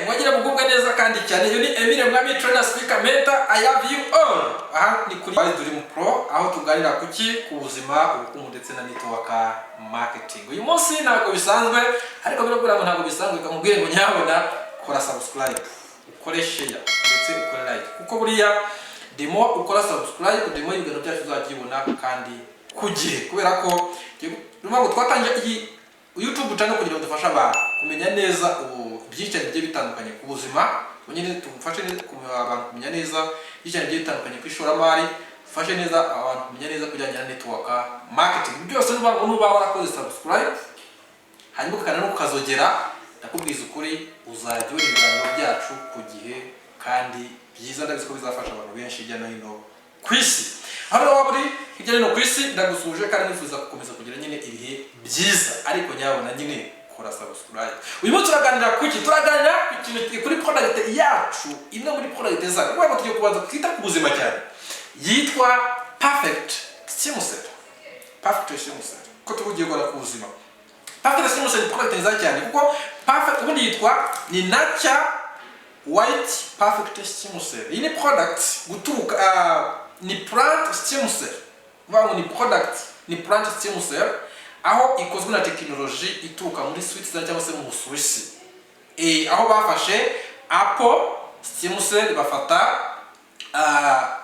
Mwagira mugubwa neza kandi cyane yo ni Emile Mwami Trainer Speaker Mentor. I have you all. Aha ni kuri Dream Pro aho tuganira kuki ku buzima ubukungu ndetse na network marketing. Uyu munsi ntabwo bisanzwe ariko birabura ngo ntabwo bisanzwe kamubwiye ngo nyabona kora subscribe, ukore share ndetse ukore like. Kuko buriya demo ukora subscribe demo y'ibintu byacu uzagibona kandi kugihe kubera ko ngo twatangiye iyi YouTube channel kugira ngo dufashe abantu kumenya neza byinshi bigiye bitandukanye ku buzima, nyine tugufashe abantu kumenya neza byinshi bigiye bitandukanye ku ishoramari, fashe neza abantu kumenya neza kujyanye na network marketing. Byose nuba warakoze subscribe hanyuma ukana no kukazogera, ndakubwiza ukuri uzajya uri ibiganiro byacu ku gihe kandi byiza, ndabiziko bizafasha abantu benshi hirya no hino ku isi. Hano waburi hirya no hino ku isi ndagusuje kandi nifuza gukomeza kugira nyine ibihe byiza, ariko nyabona nyine kora subscribe. Uyu munsi turaganira kuki? Turaganira kuri product yacu, imwe muri product zacu. Kuko tugiye kubanza kwita ku buzima cyane. Yitwa Perfect Stem Cell. Perfect Stem Cell. Ko tugiye gukora ku buzima. Perfect Stem Cell product nziza cyane kuko perfect ubundi yitwa ni Nature White Perfect Stem Cell. Iyi ni product guturuka ni plant stem cell. Vango ni product ni plant stem cell aho ikozwe na technology ituruka muri Switzerland cyangwa se mu Swiss. Aho bafashe apple stem cell bafata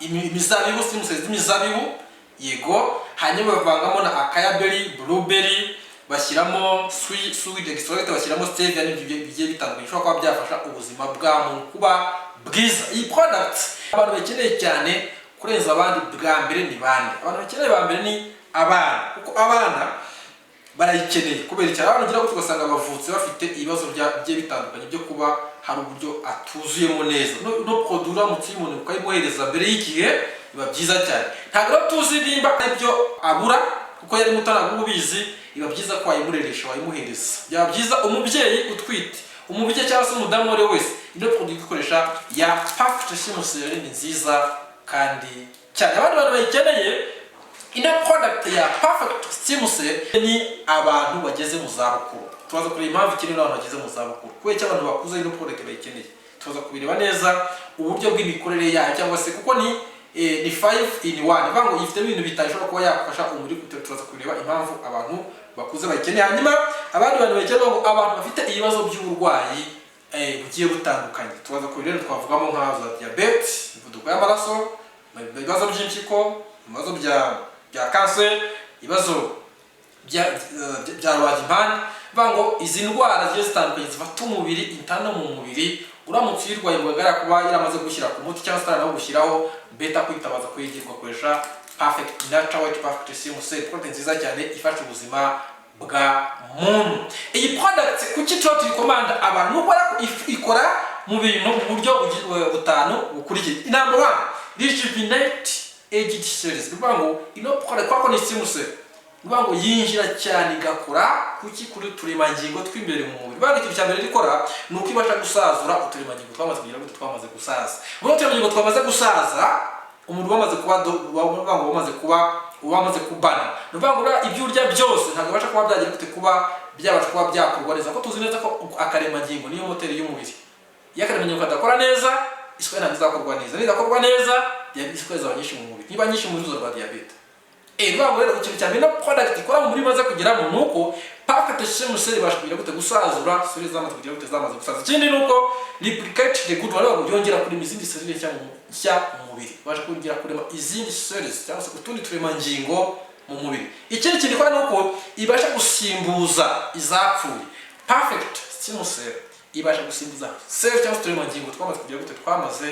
imizabibu stem cell z'imizabibu yego, hanyuma bavangamo na akaya berry, blueberry, bashyiramo sweet extract, bashyiramo stevia n'ibyo bitandukanye bishobora kuba byafasha ubuzima bwa muntu kuba bwiza. Iyi product abantu bakeneye cyane kurenza abandi bwa mbere ni bande. Abantu bakeneye ba mbere ni abana, kuko abana barayikeneye kubera cyane abantu ngira ko tugasanga bavutse bafite ibibazo bye bitandukanye byo kuba hari uburyo atuzuyemo neza no produira mu cy'umuntu ukayimuhereza mbere y'igihe biba byiza cyane. Ntabwo tuzi nimba ibyo abura kuko yari mutanaga ubizi, biba byiza ko wayimureresha wayimuhereza. Byaba byiza umubyeyi utwite, umubyeyi cyangwa se umudamu wari wese ino produit ikoresha ya Perfect Stem Cell ni nziza kandi cyane. Abandi bantu bayikeneye ino product ya Perfect Stem Cell ni abantu bageze mu zabukuru. Tubaza kureba impamvu ikeneye abantu bageze mu zabukuru kubera cy'abantu bakuze ino product bayikeneye. Tubaza kubireba neza uburyo bw'imikorere yayo cyangwa se kuko ni 5 in 1 vango ifite ibintu bitashobora kuba yakufasha umuri kute. Tubaza kubireba impamvu abantu bakuze bayikeneye. Hanyuma abandi bantu bayikeneye ngo abantu bafite ibibazo by'uburwayi bugiye butandukanye. Tubaza kubireba twavugamo nka diyabete, umuvuduko y'amaraso, ibibazo by'impyiko, ibibazo bya kanseri, ibibazo bya rubagimpande. Vango izi ndwara zigiye zitandukanye zifata umubiri intana mu mubiri, uramutse uyirwaye mugara kuba yaramaze gushyira ku muti cyangwa se naho gushyiraho beta kwitabaza kwigirwa koresha Perfect Nature White Perfect Stem Cell, product nziza cyane ifasha ubuzima bwa muntu. Iyi product kuki tuyikomanda abantu nuko ikora mu bintu mu buryo butanu bukurikije. Number 1, rejuvenate aged cells. Bivango ino product kwako ni stem cell. Bivango yinjira cyane igakora kuki kuri turemangingo twimbere mu mubiri. Bivango ikintu cyambere rikora nuko ibasha gusazura uturemangingo twamaze kugira ngo twamaze gusaza. Ubwo turemangingo twamaze gusaza umuntu wamaze kuba wamaze kubana. Bivango ibyo urya byose ntabwo basha kuba byagira gute kuba byabasha kuba byakorwa neza. Ko tuzi neza ko akaremangingo niyo moteri y'umubiri. Yakaremangingo kadakora neza isukari ntabwo izakorwa neza. Nidakorwa neza diyabete isukari zaba nyinshi mu mubiri. Niba nyinshi mu ruzo rwa diyabete. Bivango rero ikintu cyane no product ikora mu muri maze kugeramo nuko Perfect Stem Cell ibasha kugira gute gusazura cellules zamaze kugira gute zamaze gusaza. Ikindi nuko replicate the good one yongera kuri izindi cellules nshya mu mubiri. Basha kongera kurema izindi cellules cyangwa se utundi turemangingo mu mubiri. Ikindi kintu kwa nuko ibasha gusimbuza izapfuye. Perfect Stem Cell ibasha gusimbuza cell cyangwa turemangingo twamaze kugira gute twamaze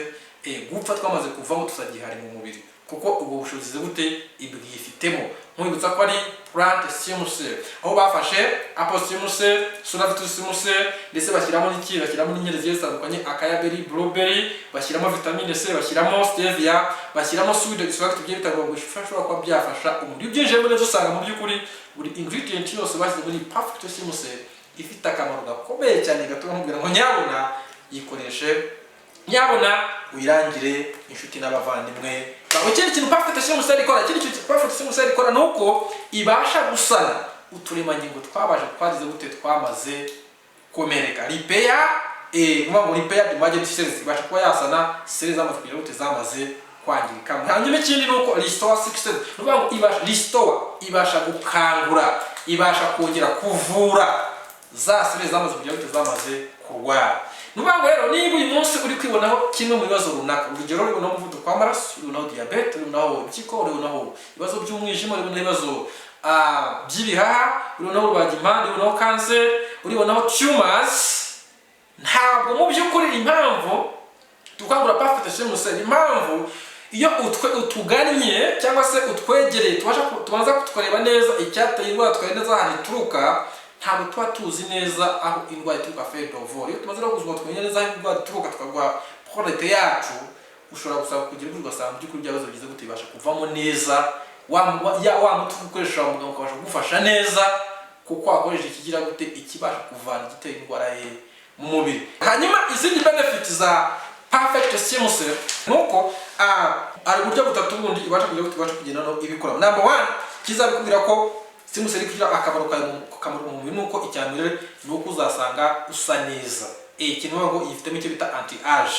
gupfa twamaze kuvamo tusagihari mu mubiri. Kuko ubwo bushobozi gute ibwifitemo. Mwibutsa ko ari plant stem cell aho bafashe apple stem cell, sulfite stem cell ndetse bashyiramo n'iki, bashyiramo n'ingenzi zitandukanye, akaya berry, blueberry, bashyiramo vitamine C, bashyiramo stevia, bashyiramo sweet extract byo bitagomba gufasha kuba byafasha umubiri. Byinje muri dusanga mu by'ukuri buri ingredient yose bashyize muri Perfect Stem Cell ifite akamaro gakomeye cyane gatuma nkubwira ngo nyabona yikoreshe, nyabona uyirangire inshuti n'abavandimwe. Ikindi kintu Perfect Stem Cell ikora, ikindi kintu Perfect Stem Cell ikora nuko ibasha gusana uturemangingo twabaje twagize gute twamaze komereka. Repair kuvuga ngo repair damaged cells, ibasha kuba yasana cells zamaze kugira gute zamaze kwangirika. Hanyuma ikindi nuko restore sick cells, nuvuga ngo ibasha restore, ibasha gukangura, ibasha kongera kuvura za cells zamaze kugira gute zamaze kurwara. Nuvuga ngo rero niba uyu munsi uri kwibonaho kimwe mu bibazo runaka, urugero uri kubonaho umuvuduko w'amaraso, uri kubonaho diyabete, uri kubonaho impyiko, uri kubonaho ibibazo by'umwijima, uri kubonaho ibibazo by'ibihaha, uri kubonaho rubagimpande, uri kubonaho kanseri, uri kubonaho tumors, ntabwo mu by'ukuri impamvu tukangura perfect cellules, impamvu iyo utugannye cyangwa se utwegereye tubanza kutukareba neza icyateye indwara, tukareba neza ahantu ituruka, ntabwo tuba tuzi neza aho indwara ituruka fed over. Iyo tumaze no gusuzuma twenya neza aho indwara ituruka tukaguha product yacu, ushobora gusaba kugira ngo ugasanga by'ukuri byabazo bigize gute ibasha kuvamo neza, wa muti ukoresha muganga ukabasha kugufasha neza kuko wakoresha ikigira gute ikibasha kuvana igitera indwara ye mu mubiri. Hanyuma izindi benefits za perfect cellules nuko ari uburyo butatu bundi ibasha kugira gute ibasha kugenda no ibikora. Number 1, kizabikubwira ko cellules iri kugira akamaro mu mubiri, nuko icyambere nuko uzasanga usa neza. Ikintu ngo ifitemo icyo bita anti age,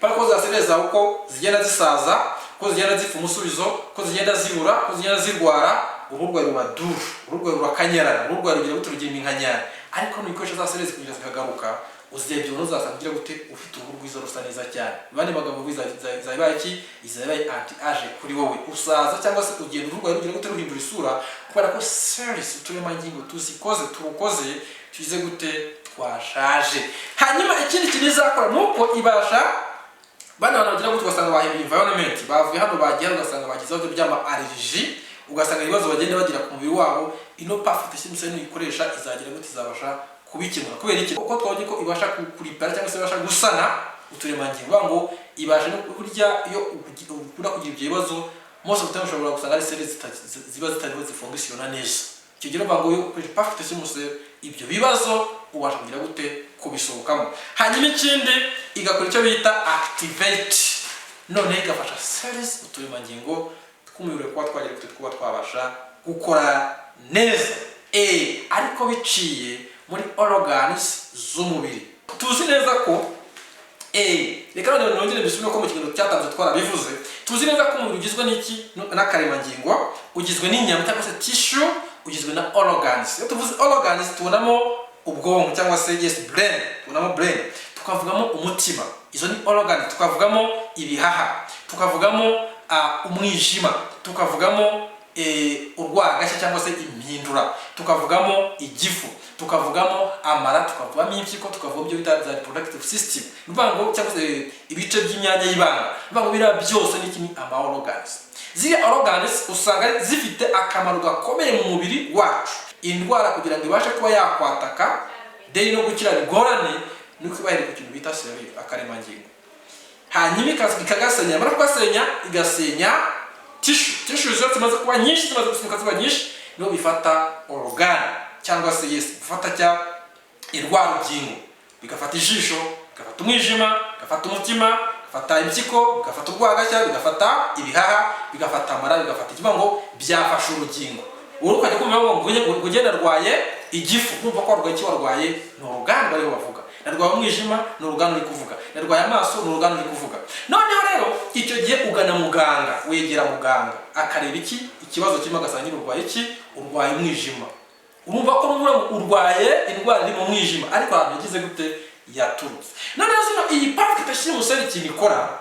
parako za cellules zawe uko zigenda zisaza, ko zigenda zifa umusubizo, ko zigenda zibura, ko zigenda zirwara, uruhu rwawe ruba duru, uruhu rwawe rurakanyara, uruhu rwawe rugira gute rugira iminkanyara. Ariko n'ibikoresho za cellules kugira zikagaruka, uzebye uzasanga ugira gute ufite uruhu rwiza rusa neza cyane. Bandi magambo bizabaye iki, izabaye anti age kuri wowe. Usaza cyangwa se ugenda uruhu rwawe rugira gute ruhindura isura, kubera ko cellules uturemangingo turukoze tugize gute twashaje. Hanyuma ikindi kintu izakora nuko ibasha bana bagira gute ugasanga bahinduye environment, bavuye hano bagiye ugasanga bagize ibibazo by'ama allergy, ugasanga ibibazo bagenda bagira ku mubiri wabo. Ino perfect cellules ikoresha izagira gute izabasha kubikemura. Kubera iki? Uko twabonye ko ibasha kuripara cyangwa se ibasha gusana uturemangingo, ngo ibasha no kurya iyo ukunda kugira ibyo bibazo, most of the time ushobora gusanga ari cellules ziba zitariho zifungisiona neza. Icyo gihe bavuga ngo perfect cellules ibyo bibazo ubasha kugira gute kubisohokamo. Hanyuma ikindi igakora icyo bita activate, none igafasha cellules uturemangingo tw'umubiri kuba twagira gute kuba twabasha gukora neza, ariko biciye muri organs z'umubiri. Tuzi neza ko reka none nongere bisubire ko mu kiganiro cyatanze twarabivuze, tuzi neza ko umubiri ugizwe n'iki n'akaremangingo, ugizwe n'inyama cyangwa se tissue, ugizwe na organs. Iyo tuvuze organs tubonamo ubwonko cyangwa se brain, tubonamo brain, tukavugamo umutima, izo ni organs. Tukavugamo ibihaha, tukavugamo umwijima, tukavugamo urwagashya cyangwa se impindura, tukavugamo igifu, tukavugamo amara, tukavugamo impyiko, tukavugamo ibyo bita reproductive system, nuvango cyangwa se ibice by'imyanya y'ibanga. Nuvango bira byose ni kimi ama organs. Ziriya organs usanga zifite akamaro gakomeye mu mubiri wacu. Indwara kugira ngo ibashe kuba yakwataka deni no gukira bigorane, nuko ibahere ku kintu bita cellule, akaremangingo. Hanyuma ikagasenya, mara kugasenya igasenya tissue zose zimaze kuba nyinshi, zimaze gusunika ziba nyinshi, no bifata organ cyangwa se bifata cya indwara ugingo, bigafata ijisho, bigafata umwijima, bigafata umutima, bigafata impyiko, bigafata urwagashya, bigafata ibihaha, bigafata amara, bigafata ikibango, byafasha urugingo. Urukajya kumva ngo ugenda rwaye igifu, kumva ko arwaye iki, warwaye ni organ bari bavuga. Narwaye umwijima ni organ uri kuvuga, narwaye amaso ni organ uri kuvuga. Noneho rero icyo gihe ugana muganga, wegera muganga akareba iki ikibazo kirimo, agasangira urwaye iki, urwaye umwijima. Urumva ko urwaye indwara iri mu mwijima, ariko ahantu yagize gute yaturutse. Noneho zino iyi perfect cellules ikintu ikora,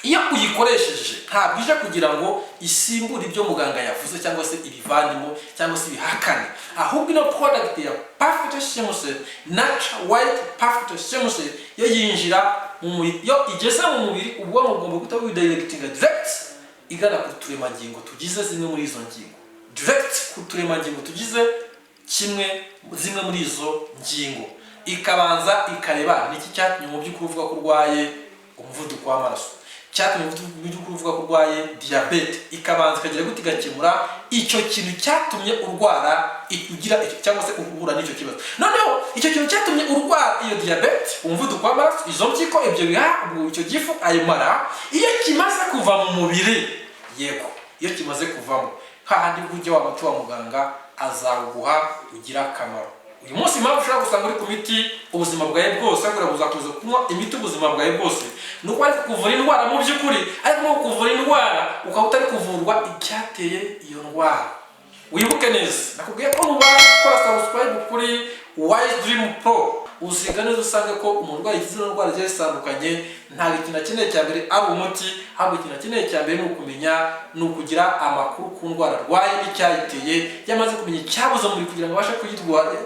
iyo uyikoresheje ntabwo ije kugira ngo isimbure ibyo muganga yavuze cyangwa se ibivanimo cyangwa se ibihakane, ahubwo ino product ya perfect cellules, natural white perfect cellules, yo yinjira mu mubiri. Yo igeze mu mubiri, ubwonko bugomba guhita budirectinga direct igana ku turemangingo tugize zimwe muri izo ngingo, direct ku turemangingo tugize zimwe muri izo ngingo, ikabanza ikareba niki cyatumye mu by'ukuri uvuga ko urwaye umuvuduko w'amaraso, cyatumye mu by'ukuri uvuga ko urwaye diyabete, ikabanza ikagira gute igakemura icyo kintu cyatumye urwara ugira cyangwa se uhura n'icyo kibazo. Noneho icyo kintu cyatumye urwara iyo diyabete, umuvuduko w'amaraso, izo mpyiko, ibyo bihaha, icyo gifu, ayo mara, iyo kimaze kuva mu mubiri, yego iyo kimaze kuvamo, hahandi ujya wa muti wa muganga azawuguha ugira akamaro. uyu munsi impamvu ushobora gusanga uri ku miti ubuzima bwawe bwose kugira ngo uzakomeza kunywa imiti ubuzima bwawe bwose nuko ari kuvura indwara mu by'ukuri ariko no kuvura indwara ukaba utari kuvurwa icyateye iyo ndwara. Wibuke neza nakubwiye ko nubaye gukora subscribe kuri Wise Dream Pro usiga neza usange ko umurwayi igize indwara zigiye zitandukanye nta ikintu akeneye cya mbere ari umuti, ahubwo ikintu akeneye cya mbere ni ukumenya ni ukugira amakuru ku ndwara arwaye n'icyayiteye, yamaze kumenya icyabuze muri kugira ngo abashe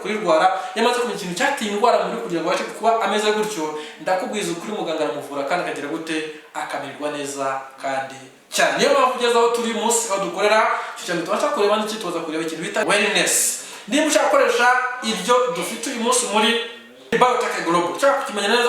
kuyirwara, yamaze kumenya ikintu cyateye indwara muri kugira ngo abashe kuba ameze gutyo. Ndakubwiza ukuri muganga aramuvura kandi akagira gute akamererwa neza kandi cyane. Niyo mpamvu ugeze aho turi munsi aho dukorera cyane tubasha kureba n'iki tuza kureba ikintu bita wellness. Niba ushaka gukoresha ibyo dufite uyu munsi muri biotech global ushaka kukimenya neza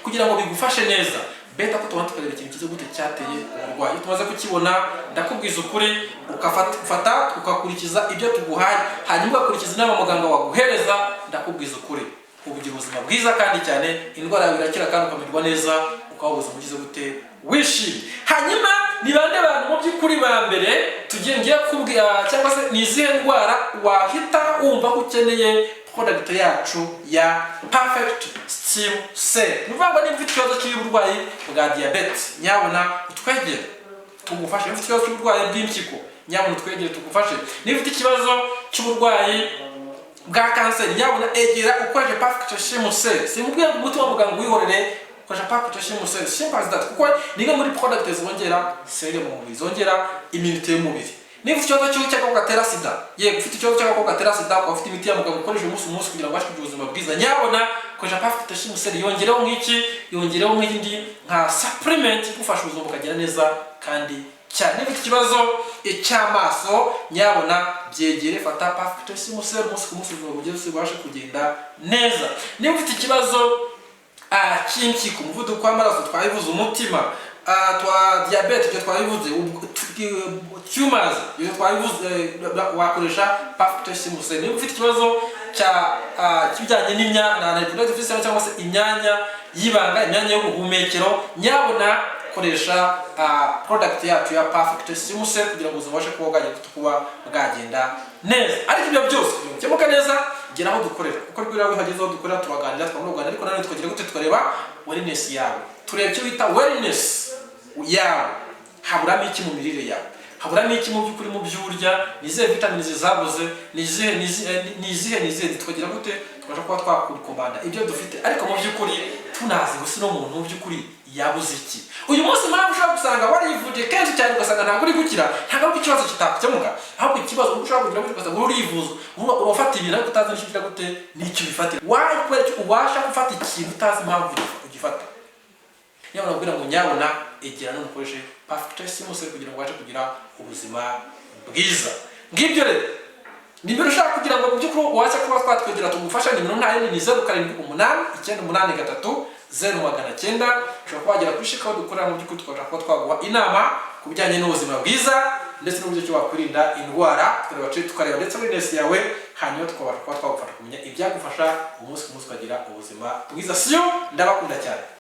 kugira ngo bigufashe neza beta ko tubanza tukareba ikintu kize gute cyateye uburwayi. Tumaze kukibona ndakubwiza ukuri ukafata ukakurikiza ibyo tuguhaye hanyuma ugakurikiza inama muganga waguhereza. Ndakubwiza ukuri ubugira ubuzima bwiza kandi cyane indwara yawe irakira kandi ukamererwa neza ukaba ubuzima bugize gute wishimye. Hanyuma ni bande bantu mu by'ukuri ba mbere tugiye kubwira cyangwa se ni izihe ndwara wahita wumva ko ukeneye product yacu ya perfect stem cell. Nuvuga niba ufite ikibazo cy'uburwayi bwa diyabete nyabona utwegere tugufashe. Niba ufite ikibazo cy'uburwayi bw'impyiko nyabona utwegere tugufashe. Niba ufite ikibazo cy'uburwayi bwa kanseri nyabona egera ukoreshe perfect stem cell. Simubwiye ngo umuti wa muganga wihorere ukoresha perfect stem cell simple as that kuko ni muri product zongera cell mu mubiri, zongera immunity y'umubiri. Niba ufite ikibazo cy'agakoko gatera sida, yego ufite ikibazo cy'agakoko gatera sida ukaba ufite imiti ya muganga ukoresha umunsi kugira ngo ubashe kugira ubuzima bwiza nyabona ukoresha perfect stem cell. Yongereho nk'iki, yongereho nk'indi nka supplement igufasha ubuzima bukagira neza kandi cyane. Niba ufite ikibazo cy'amaso nyabona byegere fata perfect stem cell umunsi ku munsi ubuzima bugeze ubashe kugenda neza. Niba ufite ikibazo cy'impyiko, umuvuduko w'amaraso twabivuze, umutima twa diyabete ibyo twabivuze, tumors ibyo twabivuze wakoresha perfect stem cell. Niba ufite ikibazo kijyanye n'imyanda reproductive system cyangwa se imyanya y'ibanga, imyanya y'ubuhumekero nyabona koresha product yacu ya perfect stem cell kugira ngo uzabashe kuba bwagenda neza. Ariko ibyo byose bikemuka neza gera aho dukorera kuko rwira wihageze aho dukorera turaganira twamuganira ariko nanone tukagira gute tukareba wellness yawe. Tureba icyo bita wellness yawe, haburamo iki mu mirire yawe, haburamo iki mu by'ukuri mu by'urya, nizihe vitamins zabuze, nizihe tukagira gute tukasha kuba twakukomanda ibyo dufite ariko mu by'ukuri tunazi gusa no muntu mu by'ukuri yabuze iki. Uyu munsi mpamvu ushobora gusanga warivuje kenshi cyane ugasanga ntabwo uri gukira, ntabwo ari ikibazo kitakemuka, ahubwo ikibazo ushobora kugira gute ugasanga urivuza urafata ibintu ariko utazi n'icyo gute n'icyo bifatira. Why kubera cyo ubasha gufata ikintu utazi impamvu ugifata. Niba nabwira ngo nyabona egera none ukoreshe perfect stem cell kugira ngo ubashe kugira ubuzima bwiza. Ngibyo rero nimero ushaka kugira ngo mu by'ukuri ubashe kuba twatwegera tugufasha nimero nta yindi ni 0789830900. ushobora kwagera kuri shika aho dukorera mu by'ukuri tukabasha kuba twaguha inama ku bijyanye n'ubuzima bwiza ndetse n'uburyo cyo wakwirinda indwara tukareba ndetse wellness yawe hanyuma tukabasha kuba twagufasha kumenya ibyagufasha umunsi ku munsi ukagira ubuzima bwiza. Siyo ndabakunda cyane.